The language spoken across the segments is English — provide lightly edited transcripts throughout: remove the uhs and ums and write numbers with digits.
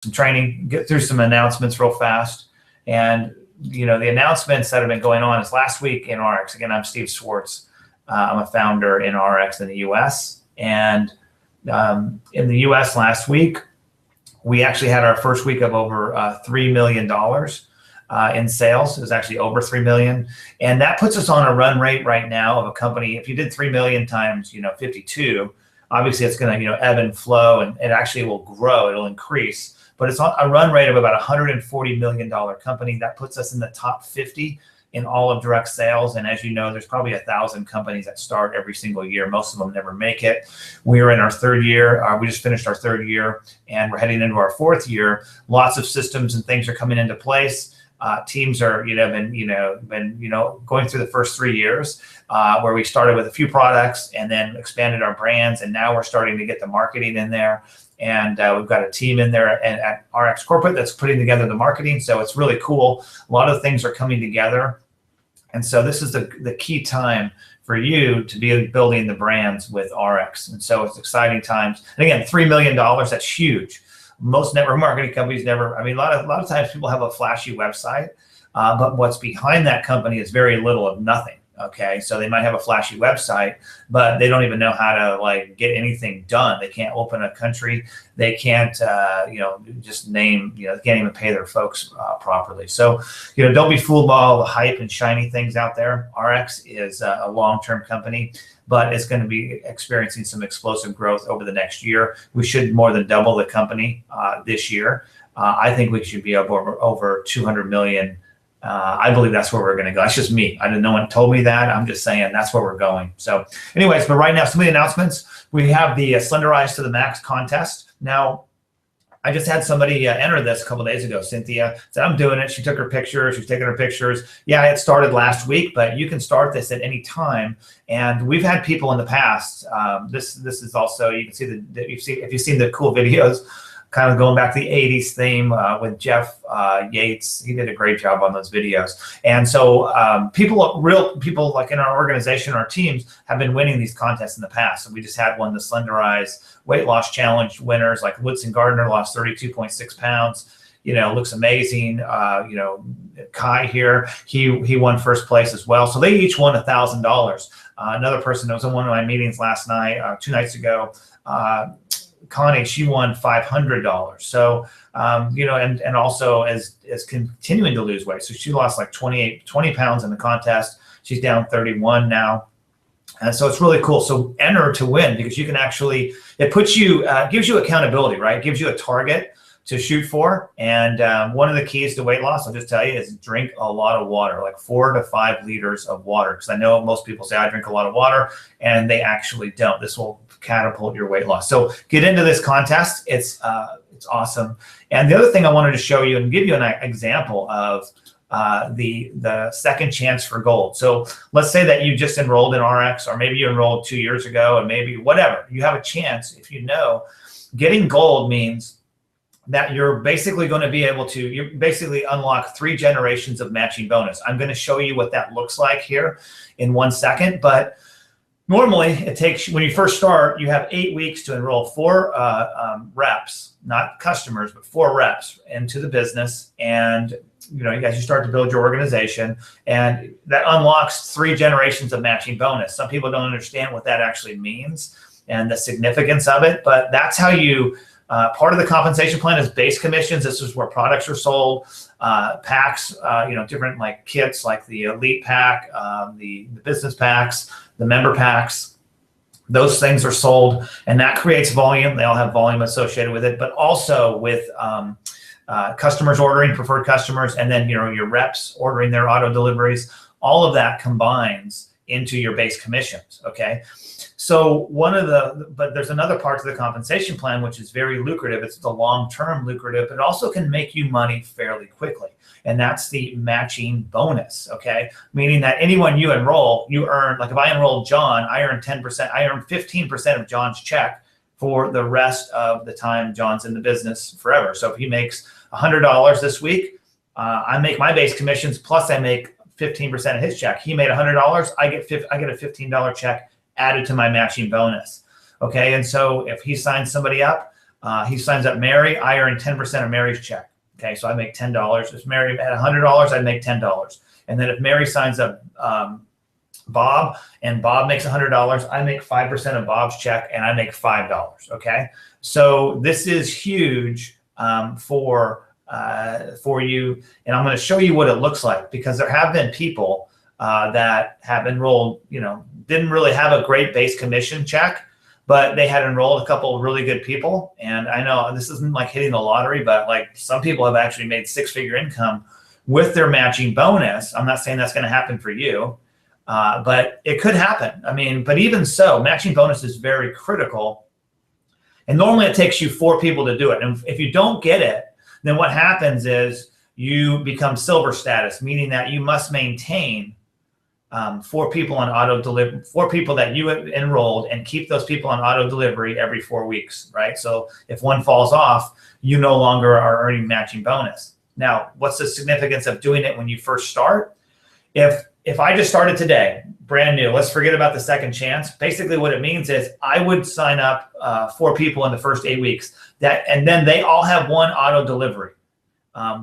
some training, get through some announcements real fast. And, you know, the announcements that have been going on is last week in ARIIX. Again, I'm Steve Swartz. I'm a founder in ARIIX in the US. And in the US last week, we actually had our first week of over $3 million in sales. It was actually over 3 million. And that puts us on a run rate right now of a company. If you did 3 million times, 52, obviously it's going to, ebb and flow, and it actually will grow. It'll increase. But it's on a run rate of about $140 million company. That puts us in the top 50 in all of direct sales. And as you know, there's probably 1,000 companies that start every single year. Most of them never make it. We are in our third year. We just finished our third year, and we're heading into our fourth year. Lots of systems and things are coming into place. Teams are, been going through the first 3 years where we started with a few products and then expanded our brands. And now we're starting to get the marketing in there. And we've got a team in there at ARIIX Corporate that's putting together the marketing. So it's really cool. A lot of things are coming together. And so this is the key time for you to be building the brands with ARIIX. And so it's exciting times. And again, $3 million, that's huge. Most network marketing companies never, a lot of times people have a flashy website, but what's behind that company is very little of nothing. Okay, so they might have a flashy website, but they don't even know how to get anything done. They can't open a country. They can't, just name, they can't even pay their folks properly. So, don't be fooled by all the hype and shiny things out there. ARIIX is a long-term company, but it's going to be experiencing some explosive growth over the next year. We should more than double the company this year. I think we should be up over 200 million. I believe that's where we're going to go. That's just me. No one told me that. I'm just saying that's where we're going. So anyways, but right now, some of the announcements, we have the Slenderize to the Max contest. Now, I just had somebody enter this a couple days ago. Cynthia said, I'm doing it. She took her pictures. She's taking her pictures. Yeah, it started last week, but you can start this at any time. And we've had people in the past. This is also, you can see if you've seen the cool videos, kind of going back to the 80s theme with Jeff Yates. He did a great job on those videos. And so real people like in our organization, our teams have been winning these contests in the past. So we just had one, the Slenderize Weight Loss Challenge winners, like Woodson Gardner lost 32.6 pounds. Looks amazing. Kai here, he won first place as well. So they each won $1,000. Another person that was in one of my meetings last night, 2 nights ago, Connie, she won $500. So, and also as continuing to lose weight. So she lost like 20 pounds in the contest. She's down 31 now. And so it's really cool. So enter to win, because you can actually, it puts you, gives you accountability, right? It gives you a target to shoot for. And one of the keys to weight loss, I'll just tell you, is drink a lot of water, like 4 to 5 liters of water. Because I know most people say I drink a lot of water, and they actually don't. This will catapult your weight loss. So get into this contest. It's awesome. And the other thing I wanted to show you and give you an example of the second chance for gold. So let's say that you just enrolled in ARIIX, or maybe you enrolled 2 years ago, and maybe whatever. You have a chance. If getting gold means that you're basically going to be able to, you basically unlock 3 generations of matching bonus. I'm going to show you what that looks like here in 1 second. But normally it takes, when you first start, you have 8 weeks to enroll 4 reps, not customers, but 4 reps into the business. And, as you start to build your organization, and that unlocks 3 generations of matching bonus. Some people don't understand what that actually means and the significance of it, but that's how you, part of the compensation plan is base commissions. This is where products are sold, packs, different like kits, like the elite pack, the business packs, the member packs. Those things are sold, and that creates volume. They all have volume associated with it, but also with customers ordering, preferred customers, and then your reps ordering their auto deliveries. All of that combines into your base commissions. Okay. So but there's another part to the compensation plan, which is very lucrative. It's the long-term lucrative, but it also can make you money fairly quickly. And that's the matching bonus, okay? Meaning that anyone you enroll, you earn, like if I enrolled John, I earn 10%, I earn 15% of John's check for the rest of the time John's in the business forever. So if he makes $100 this week, I make my base commissions, plus I make 15% of his check. He made $100, I get a $15 check added to my matching bonus. Okay, and so if he signs somebody up, He signs up Mary. I earn 10% of Mary's check. Okay, so I make $10. If Mary had $100, I'd make $10. And then if Mary signs up Bob and Bob makes $100, I make 5% of Bob's check and I make $5. Okay, so this is huge for you, and I'm going to show you what it looks like, because there have been people that have enrolled, didn't really have a great base commission check, but they had enrolled a couple of really good people. And I know this isn't like hitting the lottery, but like some people have actually made six-figure income with their matching bonus. I'm not saying that's going to happen for you, but it could happen. I mean, but even so, matching bonus is very critical. And normally it takes you 4 people to do it. And if you don't get it, then what happens is you become silver status, meaning that you must maintain 4 people on auto delivery, 4 people that you have enrolled, and keep those people on auto delivery every 4 weeks, right? So if one falls off, you no longer are earning matching bonus. Now, what's the significance of doing it when you first start? If I just started today, brand new, let's forget about the second chance. Basically what it means is I would sign up 4 people in the first 8 weeks, and then they all have one auto delivery.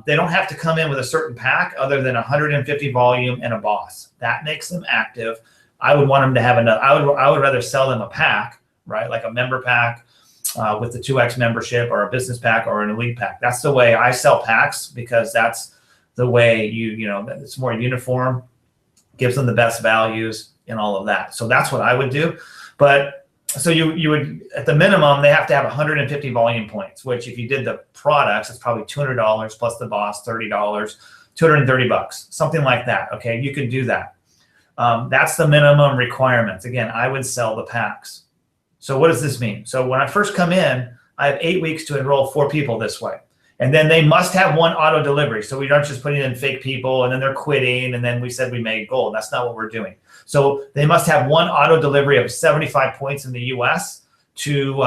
They don't have to come in with a certain pack other than 150 volume and a boss. That makes them active. I would want them to have another. I would rather sell them a pack, right? Like a member pack with the 2X membership, or a business pack, or an elite pack. That's the way I sell packs, because that's the way it's more uniform, gives them the best values and all of that. So that's what I would do. But so you would, at the minimum, they have to have 150 volume points, which if you did the products, it's probably $200 plus the boss, $30, $230, something like that. Okay, you could do that. That's the minimum requirements. Again, I would sell the packs. So what does this mean? So when I first come in, I have 8 weeks to enroll 4 people this way. And then they must have one auto delivery. So we aren't just putting in fake people and then they're quitting and then we said we made gold. That's not what we're doing. So they must have one auto delivery of 75 points in the US to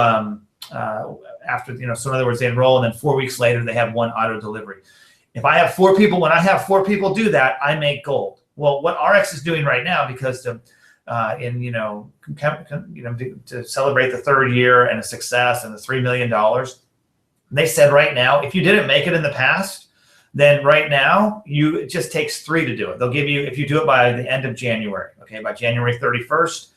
after, so in other words, they enroll and then 4 weeks later they have one auto delivery. If I have 4 people, when I have 4 people do that, I make gold. Well, what ARIIX is doing right now, because to celebrate the 3rd year and a success and the $3 million, they said right now, if you didn't make it in the past, then right now it just takes 3 to do it. They'll give you, if you do it by the end of January, okay, by January 31st,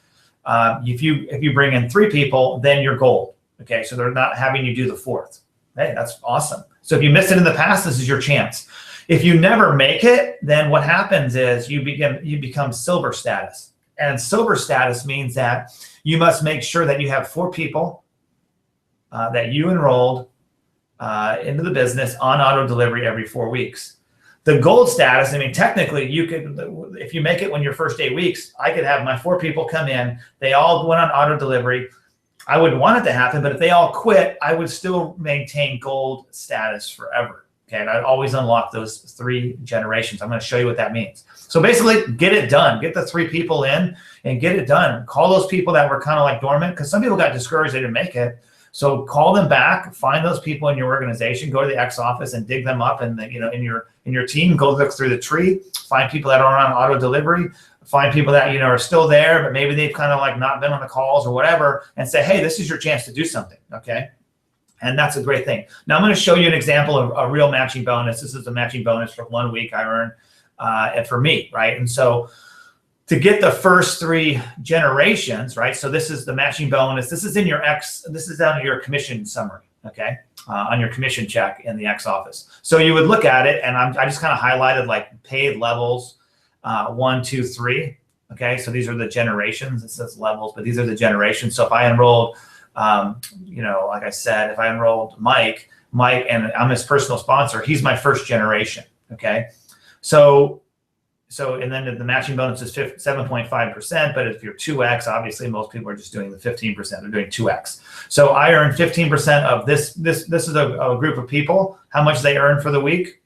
if you bring in 3 people, then you're gold. Okay, so they're not having you do the 4th. Hey, that's awesome. So if you missed it in the past, this is your chance. If you never make it, then what happens is you become silver status. And silver status means that you must make sure that you have 4 people that you enrolled into the business on auto delivery every 4 weeks. The gold status, I mean, technically you could, if you make it when your first 8 weeks, I could have my 4 people come in, they all went on auto delivery. I wouldn't want it to happen, but if they all quit, I would still maintain gold status forever. Okay, and I'd always unlock those 3 generations. I'm going to show you what that means. So basically, get it done. Get the 3 people in and get it done. Call those people that were kind of like dormant, because some people got discouraged, they didn't make it. So call them back, find those people in your organization, go to the X office and dig them up, and in your team, go look through the tree, find people that are on auto delivery, find people that are still there, but maybe they've kind of like not been on the calls or whatever, and say, hey, this is your chance to do something, okay? And that's a great thing. Now I'm going to show you an example of a real matching bonus. This is a matching bonus for 1 week I earn, and for me, right? And so to get the first 3 generations, right? So this is the matching bonus. This is in your X. This is down in your commission summary, okay? On your commission check in the X office. So you would look at it, and I just kind of highlighted like paid levels, 1, 2, 3. Okay, so these are the generations. It says levels, but these are the generations. So if I enrolled, like I said, if I enrolled Mike, and I'm his personal sponsor, he's my first generation. Okay, so and then the matching bonus is 7.5%, but if you're 2X, obviously most people are just doing the 15%. They're doing 2X. So I earn 15% of this. This is a group of people, how much they earn for the week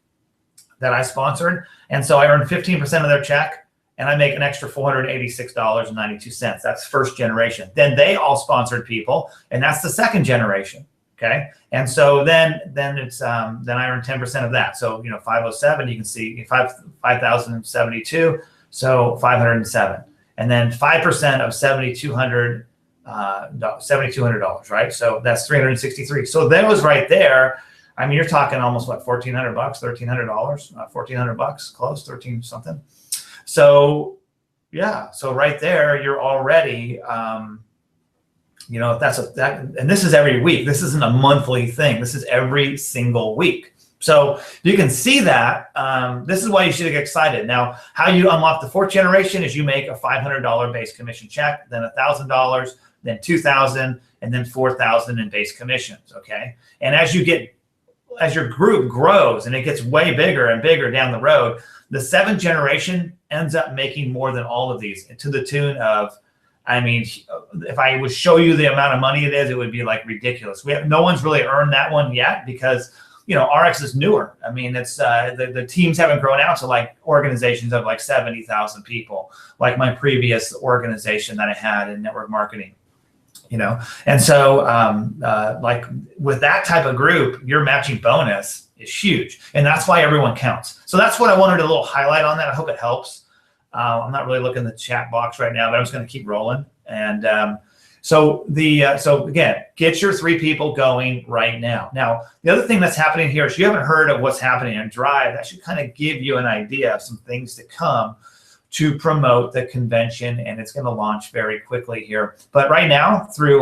that I sponsored. And so I earn 15% of their check, and I make an extra $486.92. That's first generation. Then they all sponsored people, and that's the second generation. Okay, and so then it's then I earn 10% of that. So 507, you can see 5,072, so 507, and then 5% of 7,200 $7,200, right? So that's 363. So those right there, I mean, you're talking almost what, $1,400, $1,300, $1,400, close, 13 something. So yeah, so right there, you're already, you know, and this is every week. This isn't a monthly thing. This is every single week. So you can see that. This is why you should get excited. Now, how you unlock the fourth generation is you make a $500 base commission check, then $1,000, then $2,000, and then $4,000 in base commissions. Okay, and as your group grows and it gets way bigger and bigger down the road, the seventh generation ends up making more than all of these, to the tune of, I mean, if I would show you the amount of money it is, it would be like ridiculous. No one's really earned that one yet because, you know, ARIIX is newer. I mean, it's the teams haven't grown out to like organizations of like 70,000 people, like my previous organization that I had in network marketing, you know. And so like with that type of group, your matching bonus is huge, and that's why everyone counts. So that's what I wanted a little highlight on that. I hope it helps. I'm not really looking in the chat box right now, but I'm just going to keep rolling. And so again, get your 3 people going right now. Now, the other thing that's happening here is you haven't heard of what's happening in Drive. That should kind of give you an idea of some things to come to promote the convention, and it's going to launch very quickly here. But right now, through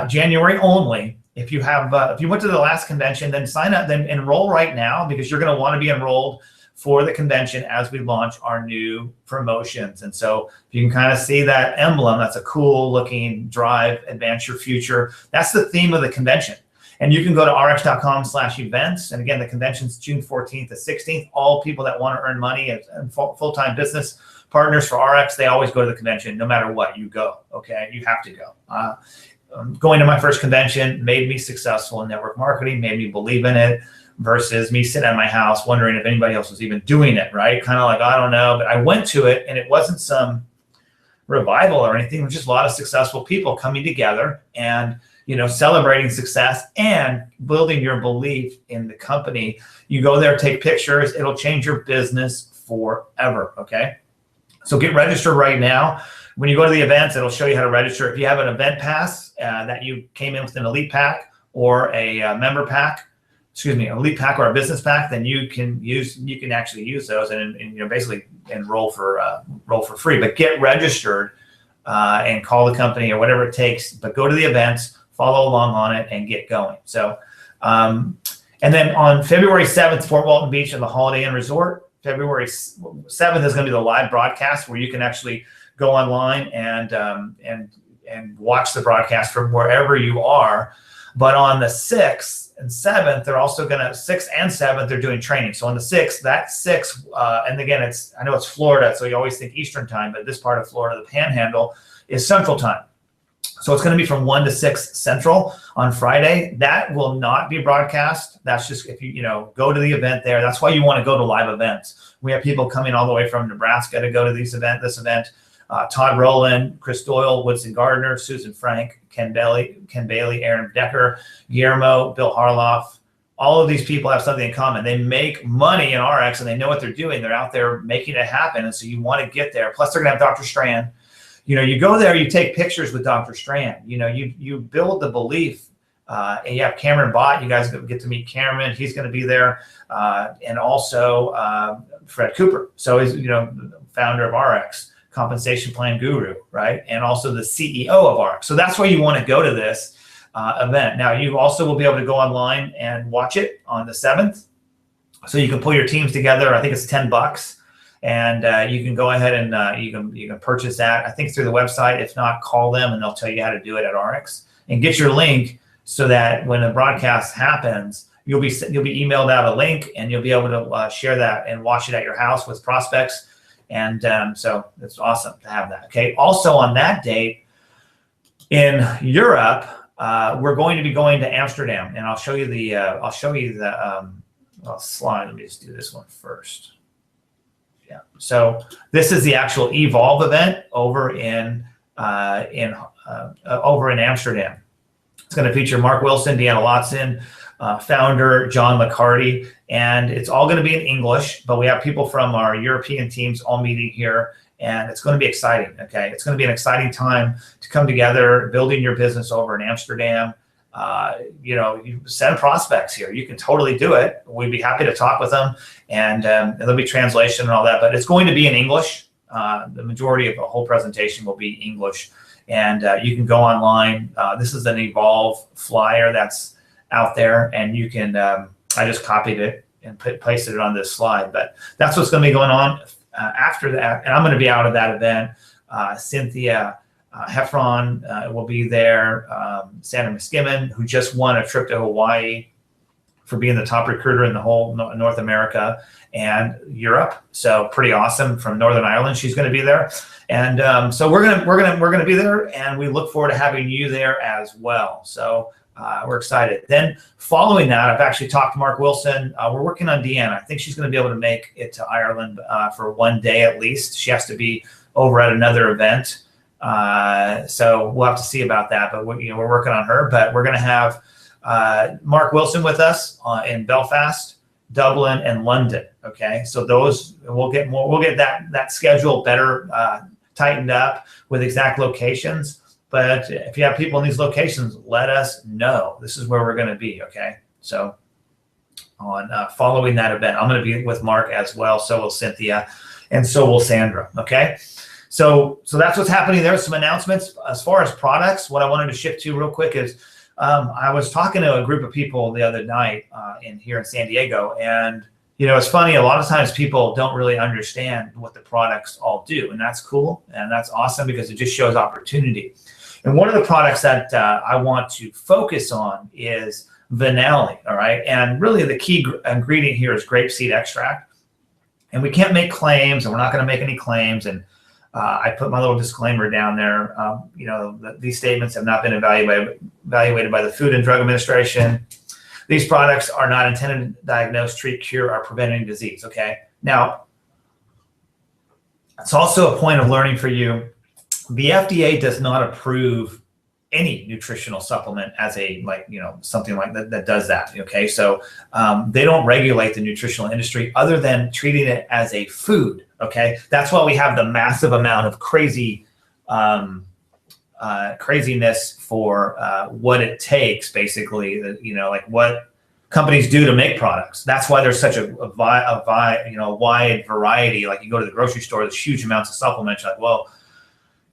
January only, if you went to the last convention, then sign up, then enroll right now, because you're going to want to be enrolled for the convention as we launch our new promotions. And so you can kind of see that emblem. That's a cool looking Drive, Advance Your Future. That's the theme of the convention. And you can go to ARIIX.com/events. And again, the convention's June 14th to 16th. All people that want to earn money and full-time business partners for ARIIX, they always go to the convention. No matter what, you go, okay? You have to go. Going to my first convention made me successful in network marketing, made me believe in it, versus me sitting at my house wondering if anybody else was even doing it, right? Kind of like, I don't know, but I went to it, and it wasn't some revival or anything. It was just a lot of successful people coming together and, you know, celebrating success and building your belief in the company. You go there, take pictures, it'll change your business forever, okay? So get registered right now. When you go to the events, it'll show you how to register. If you have an event pass that you came in with an elite pack or a member pack, elite pack or a business pack, then you can actually use those and you know, basically enroll for free. But get registered and call the company or whatever it takes. But go to the events, follow along on it, and get going. So, and then on February 7th, Fort Walton Beach and the Holiday Inn Resort. February 7th is going to be the live broadcast where you can actually go online and watch the broadcast from wherever you are. But on the 6th and 7th, they're also going to, 6th and 7th, they're doing training. So on the 6th, and again, I know it's Florida, so you always think Eastern time, but this part of Florida, the Panhandle, is Central time. So it's going to be from 1 to 6 Central on Friday. That will not be broadcast. That's just if you go to the event there. That's why you want to go to live events. We have people coming all the way from Nebraska to go to this event. Todd Rowland, Chris Doyle, Woodson Gardner, Susan Frank, Ken Bailey, Aaron Decker, Guillermo, Bill Harloff. All of these people have something in common. They make money in ARIIX and they know what they're doing. They're out there making it happen. And so you want to get there. Plus they're going to have Dr. Strand. You go there, you take pictures with Dr. Strand. You build the belief. And you have Cameron Bott. You guys get to meet Cameron. He's going to be there. And also Fred Cooper. So he's, founder of ARIIX. Compensation plan guru, right? And also the CEO of ARIIX. So that's why you want to go to this event. Now, you also will be able to go online and watch it on the 7th. So you can pull your teams together. I think it's $10. And you can go ahead and you can purchase that, I think, through the website. If not, call them and they'll tell you how to do it at ARIIX. And get your link so that when the broadcast happens, you'll be emailed out a link and you'll be able to share that and watch it at your house with prospects. And so it's awesome to have that. Okay. Also on that date in Europe, we're going to be going to Amsterdam, and I'll show you the slide. Let me just do this one first. Yeah. So this is the actual Evolve event over in Amsterdam. It's going to feature Mark Wilson, Deanna Lotson, founder John McCarty, and it's all going to be in English, but we have people from our European teams all meeting here, and it's going to be exciting. Okay, it's going to be an exciting time to come together, building your business over in Amsterdam. You send prospects here. You can totally do it. We'd be happy to talk with them, and there'll be translation and all that. But it's going to be in English. The majority of the whole presentation will be English, and you can go online. This is an Evolve flyer that's out there, and you can. I just copied it and pasted it on this slide. But that's what's going to be going on after that, and I'm going to be out of that event. Cynthia Heffron will be there. Sandra Miskimen, who just won a trip to Hawaii for being the top recruiter in the whole North America and Europe. So pretty awesome. From Northern Ireland, she's going to be there, and so we're gonna be there, and we look forward to having you there as well. So we're excited. Then following that, I've actually talked to Mark Wilson. We're working on Deanna. I think she's going to be able to make it to Ireland for one day at least. She has to be over at another event. So we'll have to see about that, but we're working on her. But we're going to have Mark Wilson with us in Belfast, Dublin, and London. Okay, so those we'll get that schedule better tightened up with exact locations. But if you have people in these locations, let us know. This is where we're going to be. Okay, so on following that event, I'm going to be with Mark as well. So will Cynthia, and so will Sandra. Okay. So that's what's happening there. Some announcements as far as products. What I wanted to shift to real quick is I was talking to a group of people the other night here in San Diego, and it's funny. A lot of times people don't really understand what the products all do, and that's cool and that's awesome because it just shows opportunity. And one of the products that I want to focus on is Vanelli. All right, and really the key ingredient here is grapeseed extract, and we can't make claims, and we're not going to make any claims. And I put my little disclaimer down there. These statements have not been evaluated by the Food and Drug Administration. These products are not intended to diagnose, treat, cure, or prevent any disease. Okay. Now, it's also a point of learning for you. The FDA does not approve any nutritional supplement as something like that does that. Okay. So they don't regulate the nutritional industry other than treating it as a food. Okay. That's why we have the massive amount of craziness for what it takes, basically, like what companies do to make products. That's why there's such a wide variety. Like you go to the grocery store, there's huge amounts of supplements. You're like, well,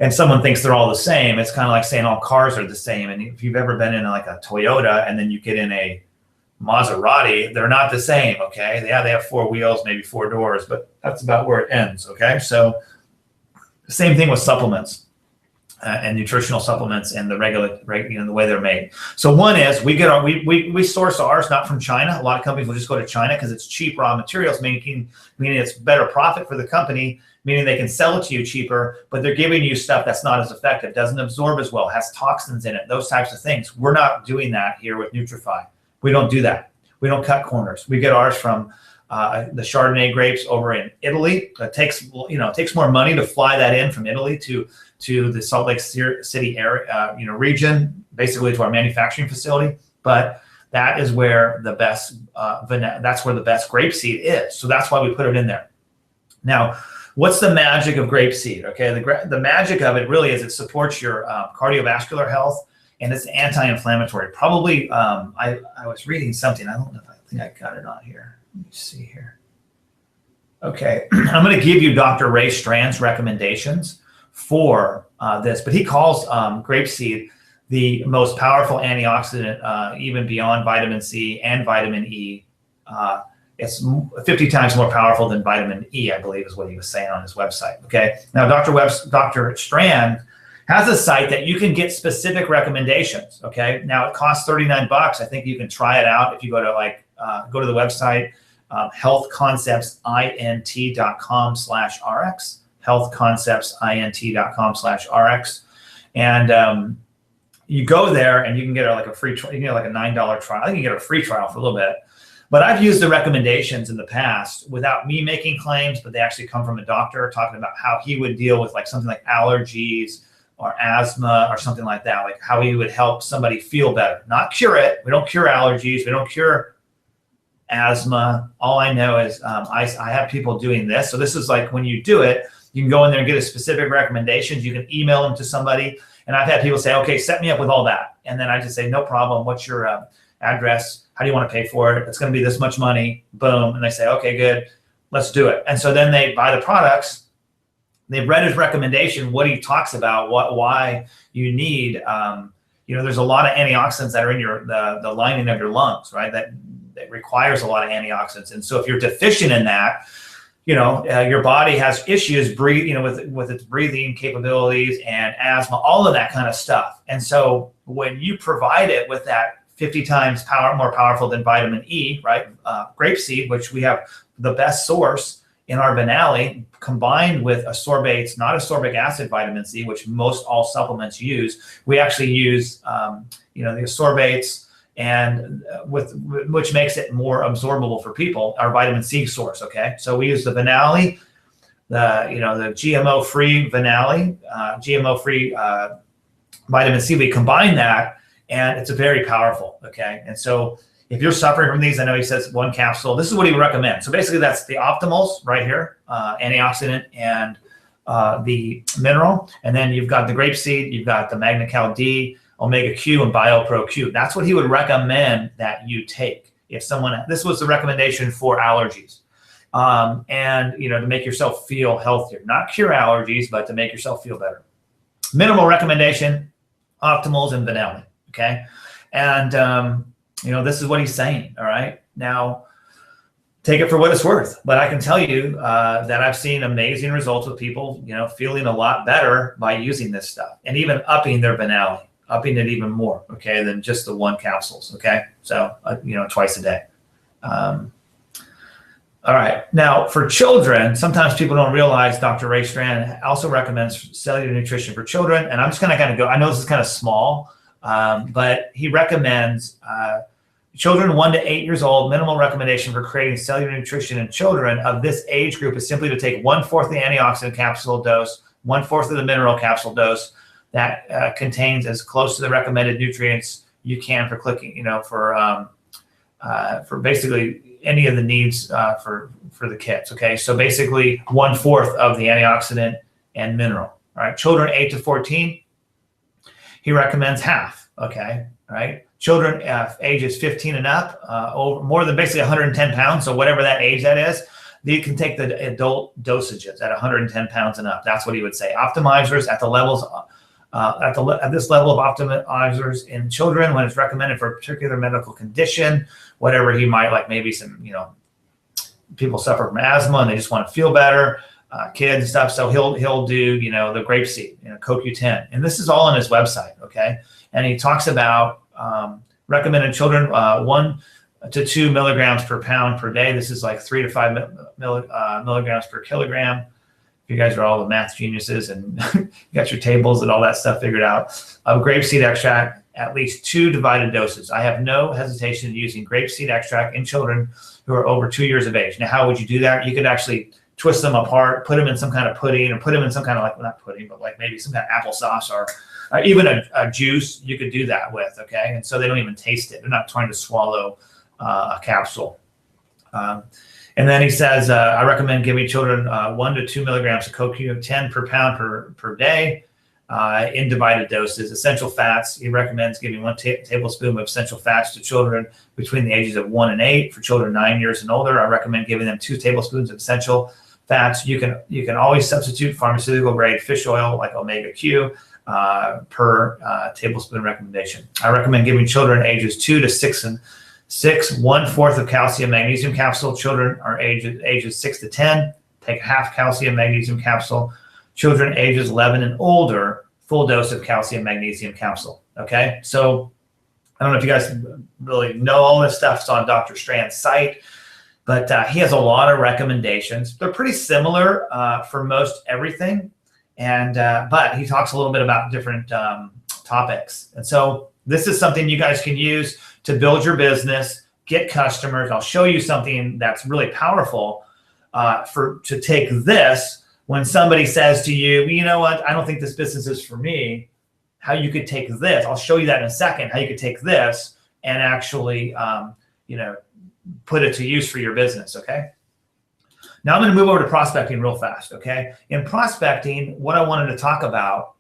and someone thinks they're all the same. It's kind of like saying all cars are the same. And if you've ever been in like a Toyota and then you get in a Maserati, they're not the same. Okay. Yeah, they have four wheels, maybe four doors, but that's about where it ends. Okay. So same thing with supplements and nutritional supplements and the the way they're made. So one is we source ours not from China. A lot of companies will just go to China because it's cheap raw materials, meaning it's better profit for the company, meaning they can sell it to you cheaper, but they're giving you stuff that's not as effective, doesn't absorb as well, has toxins in it, those types of things. We're not doing that here with Nutrify. We don't do that. We don't cut corners. We get ours from the Chardonnay grapes over in Italy. It takes more money to fly that in from Italy to the Salt Lake City area, region, basically to our manufacturing facility. But that is where the best that's where the best grapeseed is. So that's why we put it in there. Now, what's the magic of grapeseed? Okay, the magic of it really is it supports your cardiovascular health, and it's anti-inflammatory. Probably, I was reading something. I don't know if I think I got it on here. Let me see here. Okay, I'm going to give you Dr. Ray Strand's recommendations for this, but he calls grapeseed the most powerful antioxidant, even beyond vitamin C and vitamin E. It's 50 times more powerful than vitamin E, I believe is what he was saying on his website. Okay. Now, Dr. Strand has a site that you can get specific recommendations. Okay. Now it costs $39. I think you can try it out if you go to go to the website, healthconceptsint.com/RX, healthconceptsint.com/RX. And you go there and you can get a free trial. You can get like a $9 trial. I think you can get a free trial for a little bit. But I've used the recommendations in the past without me making claims, but they actually come from a doctor talking about how he would deal with like something like allergies or asthma or something like that, like how he would help somebody feel better, not cure it. We don't cure allergies. We don't cure asthma. All I know is I have people doing this. So this is like when you do it, You can go in there and get a specific recommendations. You can email them to somebody. And I've had people say, okay, set me up with all that. And then I just say, no problem. What's your address? How do you want to pay for it? It's going to be this much money. Boom. And they say, okay, good. Let's do it. And so then they buy the products. They've read his recommendation, what he talks about, why you need, there's a lot of antioxidants that are in the lining of your lungs, right? That requires a lot of antioxidants. And so if you're deficient in that, your body has issues with its breathing capabilities and asthma, all of that kind of stuff. And so when you provide it with that 50 times more powerful than vitamin E, right? Grapeseed, which we have the best source in our Vinali, combined with ascorbates, not ascorbic acid vitamin C, which most all supplements use. We actually use, the ascorbates, and which makes it more absorbable for people, our vitamin C source. Okay, so we use the Vinali, the GMO-free Vinali, GMO-free vitamin C. We combine that, and it's very powerful. Okay, and so if you're suffering from these, I know he says 1 capsule. This is what he recommends. So basically, that's the optimals right here, antioxidant and the mineral, and then you've got the grapeseed, you've got the Magna-Cal D, Omega Q, and BioPro Q. That's what he would recommend that you take. If this was the recommendation for allergies, and to make yourself feel healthier, not cure allergies, but to make yourself feel better. Minimal recommendation, optimals and Vinali. Okay, and this is what he's saying. All right, now take it for what it's worth. But I can tell you that I've seen amazing results with people, feeling a lot better by using this stuff, and even upping their Vinali. Upping it even more, okay, than just the 1 capsules, okay? So, twice a day. All right. Now, for children, sometimes people don't realize Dr. Ray Strand also recommends cellular nutrition for children. And I'm just going to kind of go, I know this is kind of small, but he recommends children 1 to 8 years old, minimal recommendation for creating cellular nutrition in children of this age group is simply to take 1/4 the antioxidant capsule dose, 1/4 of the mineral capsule dose, that contains as close to the recommended nutrients you can for for basically any of the needs for the kids. Okay, so basically 1/4 of the antioxidant and mineral. All right, children 8 to 14, he recommends half. Okay, all right, children ages 15 and up, over more than basically 110 pounds. So whatever that age that is, you can take the adult dosages at 110 pounds and up. That's what he would say. Optimizers at the levels. At this level of optimizers in children, when it's recommended for a particular medical condition, whatever he might like, maybe some, people suffer from asthma and they just want to feel better, kids and stuff. So he'll do, the grapeseed, CoQ10, and this is all on his website. Okay, and he talks about recommended children 1 to 2 milligrams per pound per day. This is like 3 to 5 milligrams per kilogram. You guys are all the math geniuses and you got your tables and all that stuff figured out. Of grapeseed extract, at least 2 divided doses. I have no hesitation in using grapeseed extract in children who are over 2 years of age. Now, how would you do that? You could actually twist them apart, put them in some kind of pudding, or put them in some kind of not pudding, but like maybe some kind of applesauce or even a juice. You could do that with, okay? And so they don't even taste it. They're not trying to swallow a capsule. And then he says, I recommend giving children 1 to 2 milligrams of CoQ10 per pound per day in divided doses. Essential fats, he recommends giving 1 tablespoon of essential fats to children between the ages of 1 and 8. For children 9 years and older, I recommend giving them 2 tablespoons of essential fats. You can always substitute pharmaceutical grade fish oil like Omega Q per tablespoon recommendation. I recommend giving children ages 2 to 6 and 1/4 of calcium magnesium capsule. Children are ages 6 to 10, take half calcium magnesium capsule. Children ages 11 and older, full dose of calcium magnesium capsule. Okay, so I don't know if you guys really know all this stuff. It's on Dr. Strand's site, but he has a lot of recommendations. They're pretty similar for most everything, and but he talks a little bit about different topics. And so this is something you guys can use to build your business, get customers. I'll show you something that's really powerful to take this when somebody says to you, you know what, I don't think this business is for me, how you could take this. I'll show you that in a second, how you could take this and actually, put it to use for your business, okay? Now I'm going to move over to prospecting real fast, okay? In prospecting, what I wanted to talk about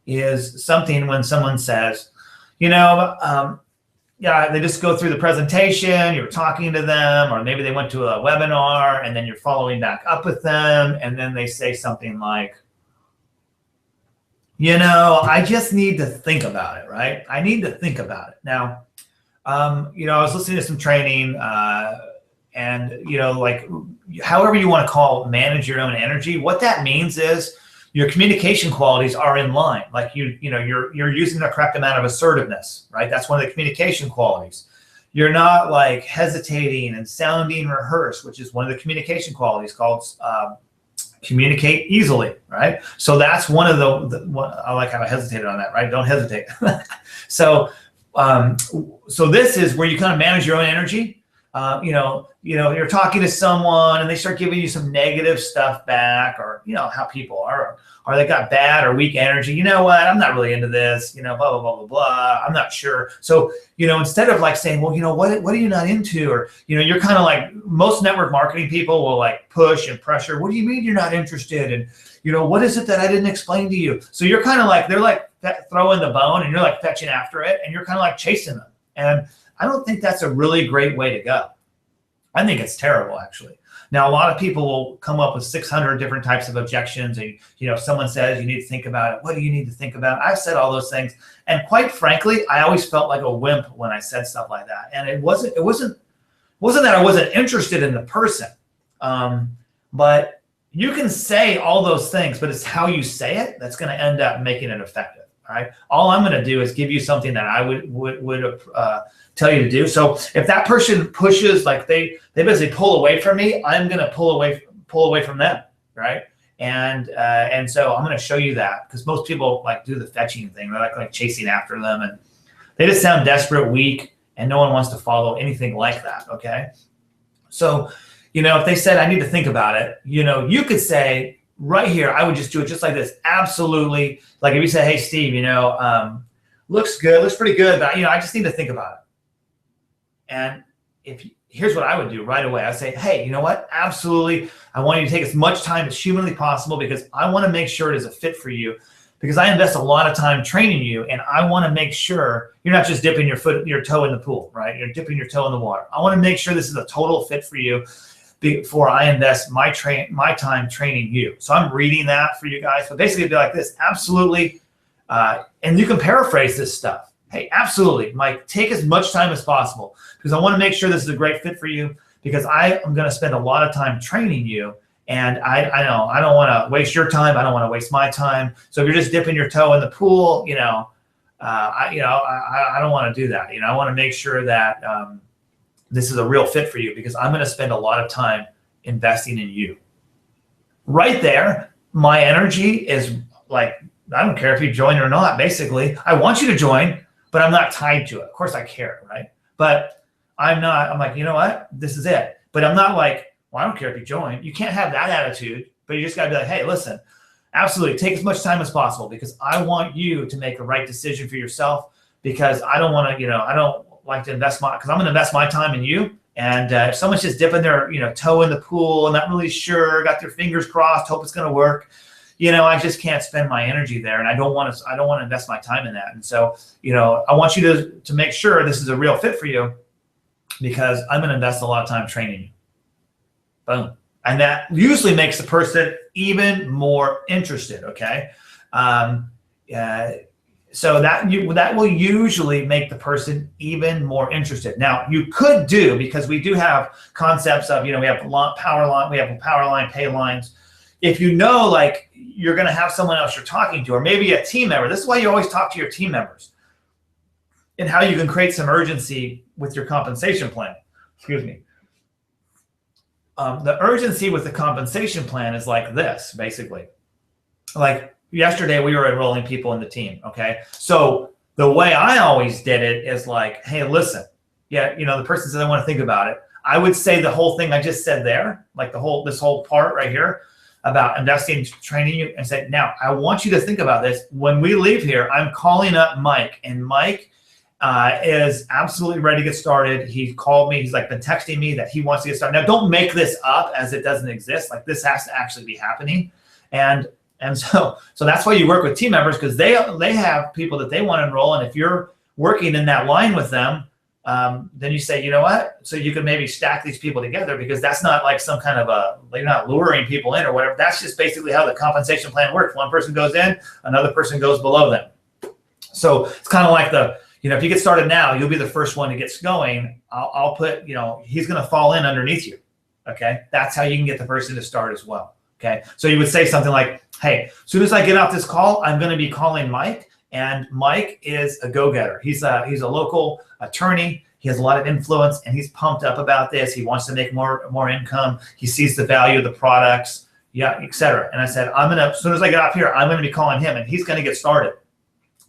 is something when someone says, yeah, they just go through the presentation, you're talking to them, or maybe they went to a webinar and then you're following back up with them, and then they say something like, I just need to think about it, right? I need to think about it. Now, I was listening to some training and, like however you want to call it, manage your own energy. What that means is your communication qualities are in line. Like you're using the correct amount of assertiveness, right? That's one of the communication qualities. You're not like hesitating and sounding rehearsed, which is one of the communication qualities called communicate easily, right? So that's one of I like how I hesitated on that, right? Don't hesitate. So this is where you kind of manage your own energy. You're talking to someone and they start giving you some negative stuff back, or how people are, or they got bad or weak energy. You know what? I'm not really into this. Blah blah blah blah blah. I'm not sure. So instead of like saying, well, what are you not into, or you're kind of like most network marketing people will like push and pressure. What do you mean you're not interested? And what is it that I didn't explain to you? So you're kind of like they're like throwing the bone and you're like fetching after it, and you're kind of like chasing them. And I don't think that's a really great way to go. I think it's terrible, actually. Now, a lot of people will come up with 600 different types of objections. And, someone says you need to think about it. What do you need to think about? I've said all those things. And quite frankly, I always felt like a wimp when I said stuff like that. And it wasn't that I wasn't interested in the person. But you can say all those things, but it's how you say it that's going to end up making it effective. All right. All I'm going to do is give you something that I would tell you to do. So if that person pushes, like they basically pull away from me, I'm going to pull away from them. Right. And so I'm going to show you that, because most people like do the fetching thing. They're like chasing after them, and they just sound desperate, weak, and no one wants to follow anything like that. Okay. So, if they said, I need to think about it, you could say, right here, I would just do it just like this. Absolutely. Like if you say, hey, Steve, looks good, looks pretty good, but I just need to think about it. And here's what I would do right away. I'd say, hey, you know what? Absolutely. I want you to take as much time as humanly possible, because I want to make sure it is a fit for you, because I invest a lot of time training you, and I want to make sure you're not just dipping your toe in the pool, right? You're dipping your toe in the water. I want to make sure this is a total fit for you before I invest my time training you. So I'm reading that for you guys. But basically it'd be like this, absolutely. And you can paraphrase this stuff. Hey, absolutely, Mike, take as much time as possible, because I want to make sure this is a great fit for you, because I am going to spend a lot of time training you. And I know I don't want to waste your time. I don't want to waste my time. So if you're just dipping your toe in the pool, I don't want to do that. I want to make sure that, this is a real fit for you, because I'm going to spend a lot of time investing in you. Right there, my energy is like, I don't care if you join or not, basically. I want you to join, but I'm not tied to it. Of course I care, right? But I'm like, you know what? This is it. But I'm not like, well, I don't care if you join. You can't have that attitude, but you just got to be like, hey, listen, absolutely, take as much time as possible, because I want you to make the right decision for yourself, because I don't want to, I don't like to invest because I'm going to invest my time in you. And if someone's just dipping their, toe in the pool and not really sure, got their fingers crossed, hope it's going to work, I just can't spend my energy there. And I don't want to invest my time in that. And so, I want you to make sure this is a real fit for you, because I'm going to invest a lot of time training you. Boom. And that usually makes the person even more interested. Okay. So that will usually make the person even more interested. Now, you could do, because we do have concepts of, we have power line, pay lines. If like you're going to have someone else you're talking to, or maybe a team member. This is why you always talk to your team members, and how you can create some urgency with your compensation plan. Excuse me. The urgency with the compensation plan is like this, basically. Like, yesterday, we were enrolling people in the team, okay? So the way I always did it is like, hey, listen, yeah, the person says I want to think about it. I would say the whole thing I just said there, like this whole part right here about investing, training you, and say, now, I want you to think about this. When we leave here, I'm calling up Mike, and Mike is absolutely ready to get started. He called me. He's like been texting me that he wants to get started. Now, don't make this up as it doesn't exist. Like this has to actually be happening. And so that's why you work with team members, because they have people that they want to enroll. And if you're working in that line with them, then you say, you know what? So you can maybe stack these people together, because that's not like some kind of you're not luring people in or whatever. That's just basically how the compensation plan works. One person goes in, another person goes below them. So it's kind of like if you get started now, you'll be the first one to get going. I'll put, he's going to fall in underneath you. Okay. That's how you can get the person to start as well. Okay. So you would say something like, hey, as soon as I get off this call, I'm going to be calling Mike, and Mike is a go-getter. He's a local attorney. He has a lot of influence, and he's pumped up about this. He wants to make more income. He sees the value of the products, et cetera. And I said, as soon as I get off here, I'm going to be calling him, and he's going to get started.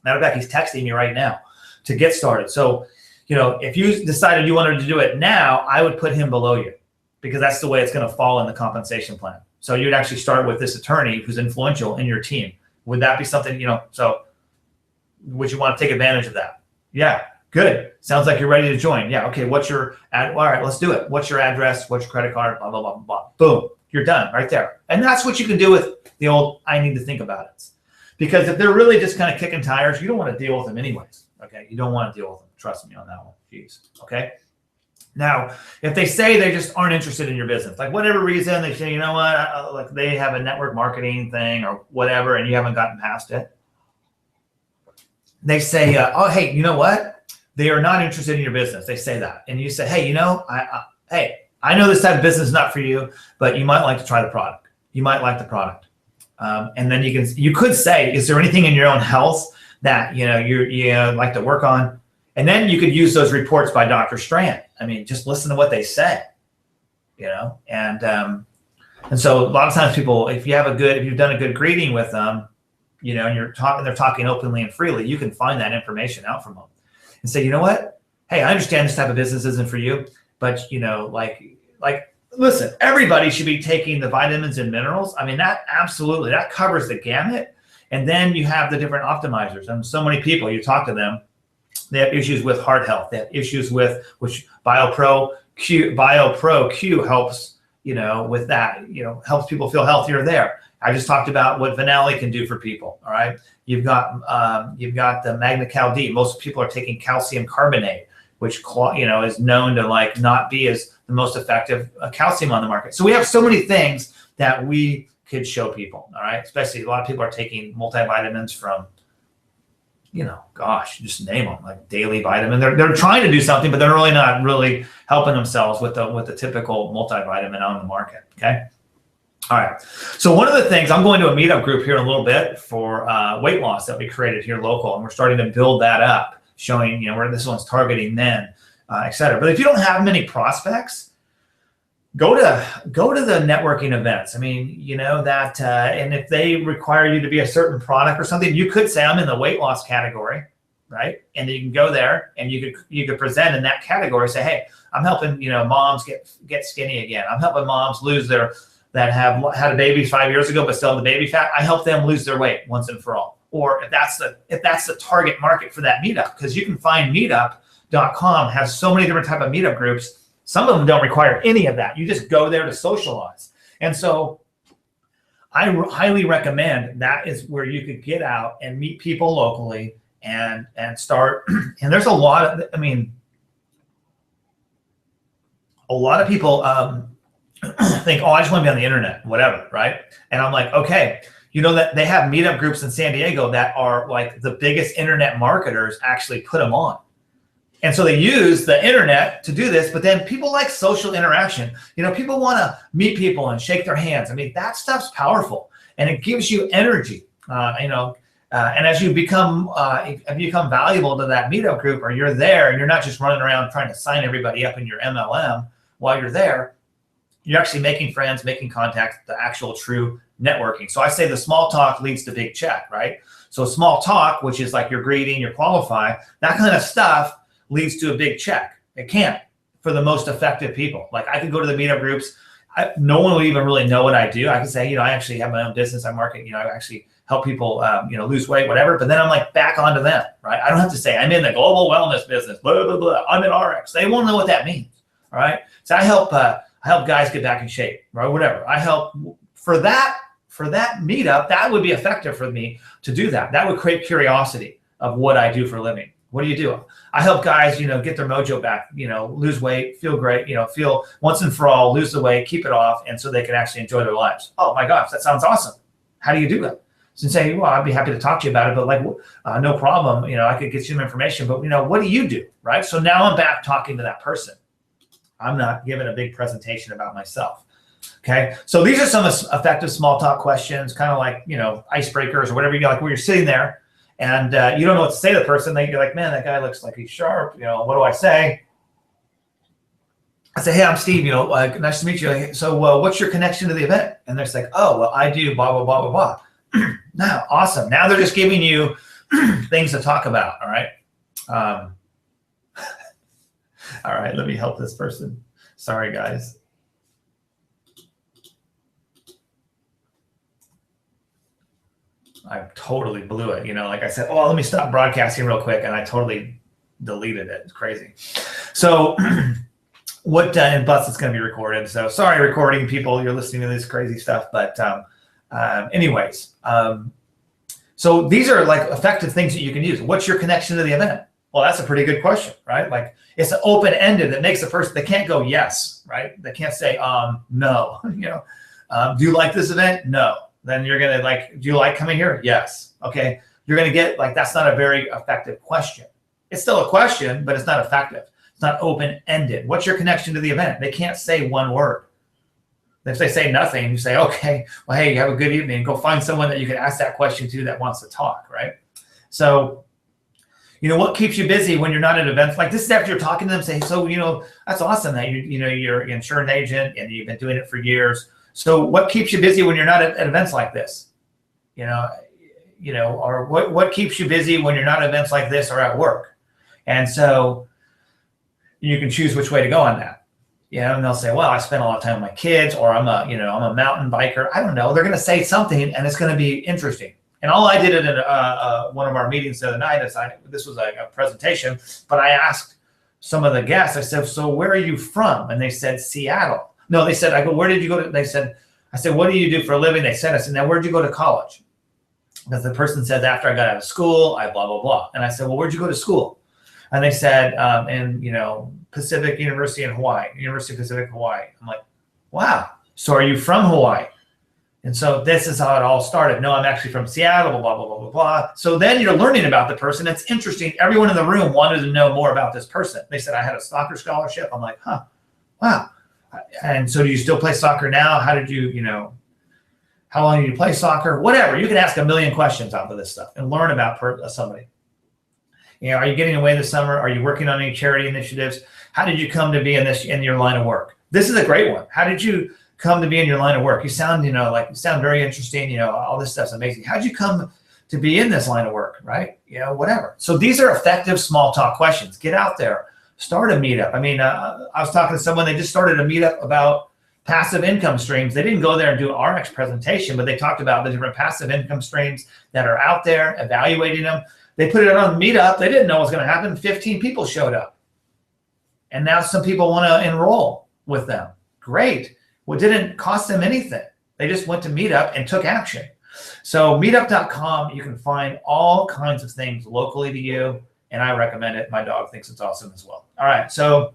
Matter of fact, he's texting me right now to get started. So, if you decided you wanted to do it now, I would put him below you, because that's the way it's going to fall in the compensation plan. So you'd actually start with this attorney who's influential in your team. Would that be something, so would you want to take advantage of that? Yeah, good. Sounds like you're ready to join. Yeah, okay, all right, let's do it. What's your address? What's your credit card? Blah, blah, blah, blah. Boom, you're done right there. And that's what you can do with the old, I need to think about it. Because if they're really just kind of kicking tires, you don't want to deal with them anyways. Okay, you don't want to deal with them. Trust me on that one. Jeez. Okay. Now, if they say they just aren't interested in your business, like whatever reason, they say, you know what, like they have a network marketing thing or whatever, and you haven't gotten past it. They say, oh, hey, you know what? They are not interested in your business. They say that. And you say, hey, I know this type of business is not for you, but you might like to try the product. You might like the product. And then you could say, is there anything in your own health that you like to work on? And then you could use those reports by Dr. Strand. I mean, just listen to what they say, and so a lot of times people, if you've done a good greeting with them, and they're talking openly and freely, you can find that information out from them and say, you know what? Hey, I understand this type of business isn't for you, but listen, everybody should be taking the vitamins and minerals. I mean, that covers the gamut. And then you have the different optimizers. And so many people, you talk to them, they have issues with heart health. They have issues with which BioPro Q helps, with that, helps people feel healthier there. I just talked about what Vanali can do for people. All right. You've got the Magna-Cal D. Most people are taking calcium carbonate, which, is known to not be as the most effective calcium on the market. So we have so many things that we could show people. All right. Especially a lot of people are taking multivitamins from, just name them, like daily vitamin. They're trying to do something, but they're really not really helping themselves with the typical multivitamin on the market. Okay. All right. So one of the things, I'm going to a meetup group here in a little bit for weight loss that we created here local, and we're starting to build that up, showing where this one's targeting then, et cetera. But if you don't have many prospects, go to the networking events. I mean, and if they require you to be a certain product or something, you could say I'm in the weight loss category, right? And you can go there and you could present in that category. Say, hey, I'm helping moms get skinny again. I'm helping moms that have had a baby 5 years ago but still have the baby fat. I help them lose their weight once and for all. Or if that's the target market for that meetup, because you can find meetup.com has so many different type of meetup groups. Some of them don't require any of that. You just go there to socialize. And so I highly recommend that is where you could get out and meet people locally and start. And there's a lot of people think, oh, I just want to be on the internet, whatever, right? And I'm like, okay, that they have meetup groups in San Diego that are like the biggest internet marketers actually put them on. And so they use the internet to do this, but then people like social interaction. People want to meet people and shake their hands. I mean, that stuff's powerful and it gives you energy, and as you become valuable to that meetup group, or you're there and you're not just running around trying to sign everybody up in your MLM while you're there, you're actually making friends, making contacts, the actual true networking. So I say the small talk leads to big check, right? So small talk, which is like your greeting, your qualify, that kind of stuff leads to a big check. It can't for the most effective people. Like I could go to the meetup groups. No one will even really know what I do. I can say, I actually have my own business. I market, I actually help people, lose weight, whatever. But then I'm like back onto them, right? I don't have to say I'm in the global wellness business, blah, blah, blah. I'm in RX. They won't know what that means, all right? So I help guys get back in shape, right? Whatever. I help for that meetup. That would be effective for me to do that. That would create curiosity of what I do for a living. What do you do? I help guys, get their mojo back, lose weight, feel great, feel once and for all, lose the weight, keep it off, and so they can actually enjoy their lives. Oh my gosh, that sounds awesome. How do you do that? So say, well, I'd be happy to talk to you about it, but no problem. I could get you some information, but what do you do, right? So now I'm back talking to that person. I'm not giving a big presentation about myself. Okay, so these are some effective small talk questions, kind of like icebreakers or whatever like where you're sitting there. And you don't know what to say to the person. You're like, man, that guy looks like he's sharp. What do I say? I say, hey, I'm Steve. Nice to meet you. So what's your connection to the event? And they're like, oh, well, I do blah, blah, blah, blah, blah. Now, awesome. Now they're just giving you things to talk about. All right. All right. Let me help this person. Sorry, guys. I totally blew it. Like I said, oh, let me stop broadcasting real quick. And I totally deleted it. It's crazy. So and plus it's going to be recorded. So sorry, recording people, you're listening to this crazy stuff. But anyways, so these are like effective things that you can use. What's your connection to the event? Well, that's a pretty good question, right? Like it's an open-ended that makes the person, they can't go yes, right? They can't say, no, do you like this event? No. Then you're going to do you like coming here? Yes. Okay. You're going to get that's not a very effective question. It's still a question, but it's not effective. It's not open-ended. What's your connection to the event? They can't say one word. If they say nothing, you say, okay, well, hey, have a good evening. Go find someone that you can ask that question to that wants to talk, right? So, what keeps you busy when you're not at events like this? Is after you're talking to them, say, so, that's awesome that you're an insurance agent and you've been doing it for years. So what keeps you busy when you're not at events like this? Or what keeps you busy when you're not at events like this or at work? And so you can choose which way to go on that. And they'll say, well, I spend a lot of time with my kids, or I'm a mountain biker. I don't know. They're going to say something and it's going to be interesting. And all I did in one of our meetings the other night is this was a presentation, but I asked some of the guests, I said, so where are you from? And they said, Seattle. No, they said, I go, where did you go to? I said, what do you do for a living? They said, I said, now where'd you go to college? Because the person said, after I got out of school, I blah, blah, blah. And I said, well, where'd you go to school? And they said, in Pacific University in Hawaii, University of Pacific, Hawaii. I'm like, wow. So are you from Hawaii? And so this is how it all started. No, I'm actually from Seattle, blah, blah, blah, blah, blah. So then you're learning about the person. It's interesting. Everyone in the room wanted to know more about this person. They said, I had a soccer scholarship. I'm like, wow. And so do you still play soccer now? How did you, how long did you play soccer? Whatever. You can ask a million questions off of this stuff and learn about somebody. Are you getting away this summer? Are you working on any charity initiatives? How did you come to be in your line of work? This is a great one. How did you come to be in your line of work? You sound, you sound very interesting. All this stuff's amazing. How'd you come to be in this line of work, right? Whatever. So these are effective small talk questions. Get out there. Start a meetup. I was talking to someone, they just started a meetup about passive income streams. They didn't go there and do an RX presentation, but they talked about the different passive income streams that are out there, evaluating them. They put it on the meetup. They didn't know what was going to happen. 15 people showed up. And now some people want to enroll with them. Great. Well, it didn't cost them anything. They just went to meetup and took action. So meetup.com, you can find all kinds of things locally to you. And I recommend it. My dog thinks it's awesome as well. All right. So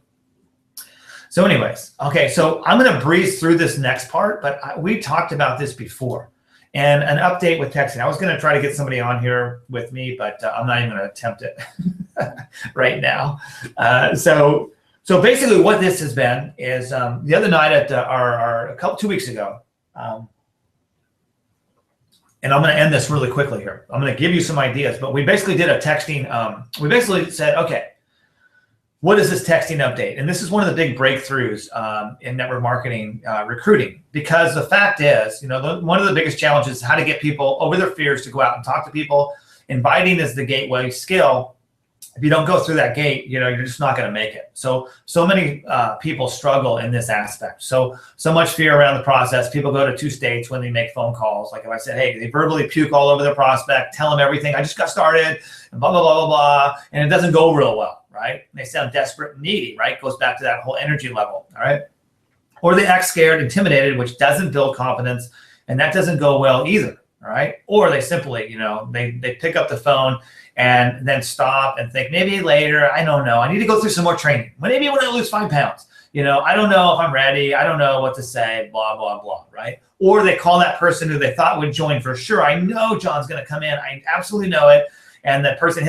anyways, okay. So I'm going to breeze through this next part, but we talked about this before. And an update with texting. I was going to try to get somebody on here with me, but I'm not even going to attempt it right now. So basically what this has been is the other night at 2 weeks ago, and I'm going to end this really quickly here. I'm going to give you some ideas, but we basically did a texting. We basically said, okay, what is this texting update? And this is one of the big breakthroughs in network marketing recruiting, because the fact is, one of the biggest challenges is how to get people over their fears to go out and talk to people. Inviting is the gateway skill, if you don't go through that gate, you're just not going to make it. So many people struggle in this aspect. So much fear around the process. People go to 2 states when they make phone calls. Like if I said, hey, they verbally puke all over their prospect, tell them everything. I just got started, and blah, blah, blah, blah, blah. And it doesn't go real well, right? And they sound desperate and needy, right? Goes back to that whole energy level, all right? Or they act scared, intimidated, which doesn't build confidence. And that doesn't go well either, all right? Or they simply, they pick up the phone and then stop and think, maybe later, I don't know. I need to go through some more training. Maybe when I lose 5 pounds, I don't know if I'm ready. I don't know what to say, blah, blah, blah, right? Or they call that person who they thought would join for sure. I know John's going to come in. I absolutely know it. And that person